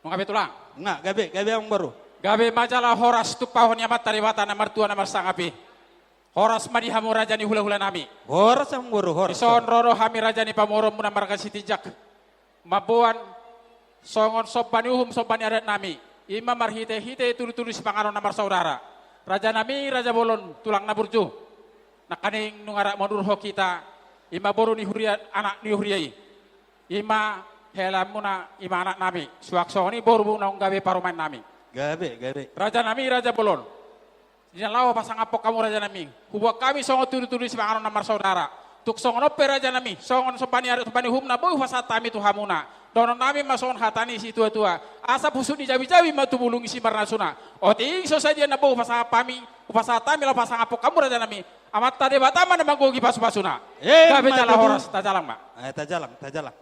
Ngabe tulang. Nga, gabi ang baru. Gabe majalah horas tu pahon yamat taribata namar tua namar sangapi. Horas madi hamu raja ni hula-hula nami. Horas ang baru, horas. Ison roro hami raja ni pamoro muna marga sitijak. Mabuan songon sobani uhum sobani adat nami. Ima marhite-hite tulu-tulu si pangano namar saudara. Raja nami raja bolon tulang naburju. Nakaning nungara madurho kita. Ima boru ni huria anak ni huriai. Ima helam muna ima anak nami. Suakso ni boru naung gawe paruman nami. Gabi. Raja nami raja bolon. Diyan lawa pasang apok kamu raja nami. Kubuat kami songon tulu-tulu si pangano namar saudara. Tuk songon ope raja nami. Songon sobani adat sobani hum na boy fasatami tu hamuna. Donon nami masongon hatani si tua-tua. Asa pusuk di jawi-jawi matubulungi si marnasuna. Oti so saja na boy fasapami. Upasatami la pasang apok kamu raja nami. Amat tade batama na manggogi pasu-pasuna. Gabe jala horas tajalang ma. Tajalang.